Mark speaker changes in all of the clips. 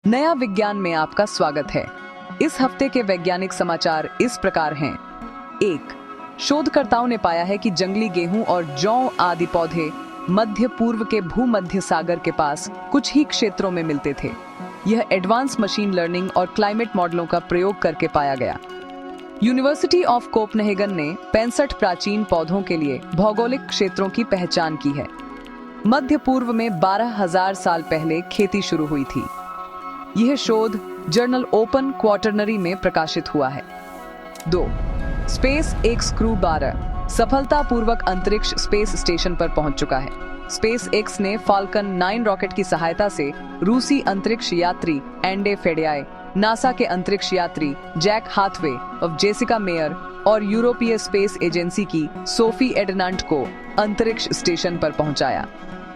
Speaker 1: नया विज्ञान में आपका स्वागत है। इस हफ्ते के वैज्ञानिक समाचार इस प्रकार हैं। 1. शोधकर्ताओं ने पाया है कि जंगली गेहूं और जौ आदि पौधे मध्य पूर्व के भूमध्य सागर के पास कुछ ही क्षेत्रों में मिलते थे। यह एडवांस मशीन लर्निंग और क्लाइमेट मॉडलों का प्रयोग करके पाया गया। यूनिवर्सिटी ऑफ कोपनहेगन ने 65 प्राचीन पौधों के लिए भौगोलिक क्षेत्रों की पहचान की है। मध्य पूर्व में 12,000 साल पहले खेती शुरू हुई थी। यह शोध जर्नल ओपन क्वार्टरनरी में प्रकाशित हुआ है। 2. स्पेस एक्स क्रू 12 सफलतापूर्वक अंतरिक्ष स्पेस स्टेशन पर पहुंच चुका है। स्पेस एक्स ने फाल्कन 9 रॉकेट की सहायता से रूसी अंतरिक्ष यात्री एंडे फेडेयाई, नासा के अंतरिक्ष यात्री जैक हाथवे और जेसिका मेयर और यूरोपीय स्पेस एजेंसी की सोफी एडनांट को अंतरिक्ष स्टेशन पर पहुंचाया।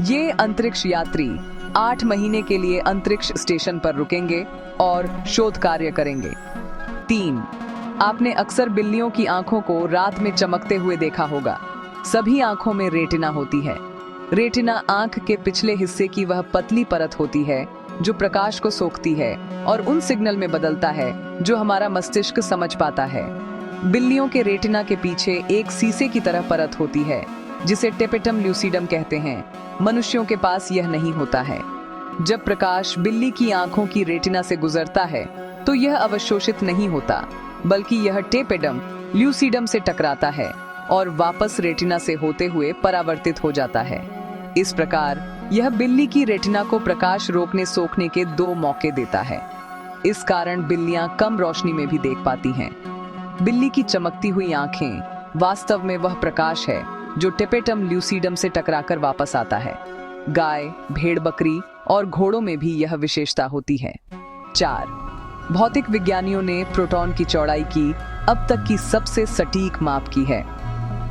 Speaker 1: ये अंतरिक्ष यात्री 8 महीने के लिए अंतरिक्ष स्टेशन पर रुकेंगे और शोध कार्य करेंगे। 3. आपने अक्सर बिल्लियों की आंखों को रात में चमकते हुए देखा होगा। सभी आंखों में रेटिना होती है। रेटिना आंख के पिछले हिस्से की वह पतली परत होती है जो प्रकाश को सोखती है और उन सिग्नल में बदलता है जो हमारा मस्तिष्क समझ पाता है। बिल्लियों के रेटिना के पीछे एक शीशे की तरह परत होती है जिसे टेपेटम ल्यूसिडम कहते हैं। मनुष्यों के पास यह नहीं होता है। जब प्रकाश बिल्ली की आंखों की रेटिना से गुजरता है तो यह अवशोषित नहीं होता, बल्कि यह टेपेटम ल्यूसिडम से टकराता है और वापस रेटिना से होते हुए परावर्तित हो जाता है। इस प्रकार यह बिल्ली की रेटिना को प्रकाश रोकने सोखने के 2 मौके देता है। इस कारण बिल्लियां कम रोशनी में भी देख पाती हैं। बिल्ली की चमकती हुई आंखें वास्तव में वह प्रकाश है जो टेपेटम ल्यूसिडम से टकराकर वापस आता है। गाय, भेड़, बकरी और घोड़ों में भी यह विशेषता होती है। 4. भौतिक विज्ञानियों ने प्रोटॉन की चौड़ाई की अब तक की सबसे सटीक माप की है।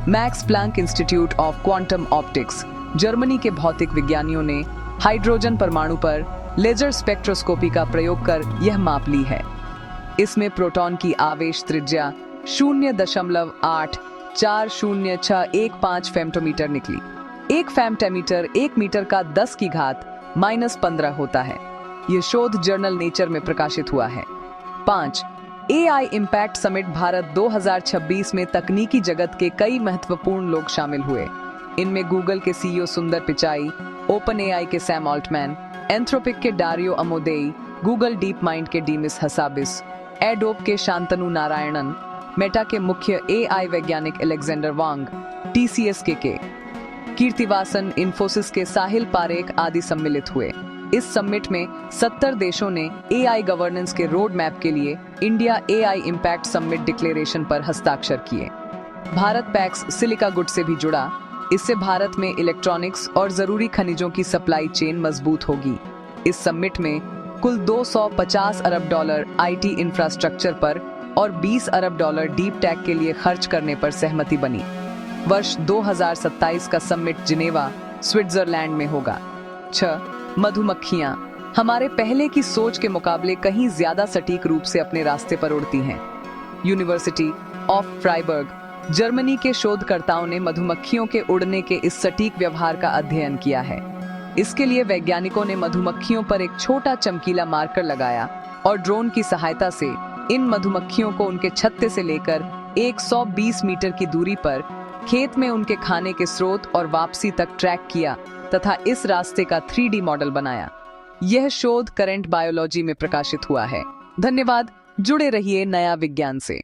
Speaker 1: Max Planck Institute of Quantum Optics, Germany के भौतिक विज्ञानियों ने हाइड्रोजन परमाणु पर लेजर स्पेक्ट्रोस्कोपी का प्रयोग कर यह माप ली है। इसमें प्रोटॉन की आवेश त्रिज्या 0.8406115 फेम्टोमीटर निकली। 1 फेम्टोमीटर 1 मीटर का 10 की घात -15 होता है। यह शोध जर्नल नेचर में प्रकाशित हुआ है। 5. AI इम्पैक्ट समिट भारत 2026 में तकनीकी जगत के कई महत्वपूर्ण लोग शामिल हुए। इनमें गूगल के CEO सुंदर पिचाई, ओपन AI के सैम ऑल्टमैन, एंथ्रोपिक के Dario Amodei, Google deep mind के डीमिस हसाबिस, एडोब के शांतनु नारायणन, मेटा के मुख्य AI वैज्ञानिक अलेक्जेंडर वांग, TCS के कीर्तिवासन, इन्फोसिस के साहिल पारेख आदि सम्मिलित हुए। इस समिट में 70 देशों ने AI गवर्नेंस के रोड मैप के लिए India AI impact summit declaration पर हस्ताक्षर किए। भारत पैक्स सिलिका गुड से भी जुड़ा। इससे भारत में इलेक्ट्रॉनिक्स और जरूरी खनिजों की सप्लाई चेन मजबूत होगी। इस समिट में कुल $250 अरब IT इंफ्रास्ट्रक्चर पर और $20 अरब डीप टेक के लिए खर्च करने पर सहमति बनी। वर्ष 2027 का समिट जिनेवा, स्विट्जरलैंड में होगा। 6. मधुमक्खियां हमारे पहले की सोच के मुकाबले कहीं ज्यादा सटीक रूप से अपने रास्ते पर उड़ती हैं। यूनिवर्सिटी ऑफ फ्राइबर्ग, जर्मनी के शोधकर्ताओं ने मधुमक्खियों के उड़ने के इस सटीक व्यवहार का अध्ययन किया है। इसके लिए वैज्ञानिकों ने मधुमक्खियों पर एक छोटा चमकीला मार्कर लगाया और ड्रोन की सहायता से इन मधुमक्खियों को उनके छत्ते से लेकर 120 मीटर की दूरी पर खेत में उनके खाने के स्रोत और वापसी तक ट्रैक किया तथा इस रास्ते का 3D मॉडल बनाया। यह शोध करंट बायोलॉजी में प्रकाशित हुआ है। धन्यवाद। जुड़े रहिए नया विज्ञान से।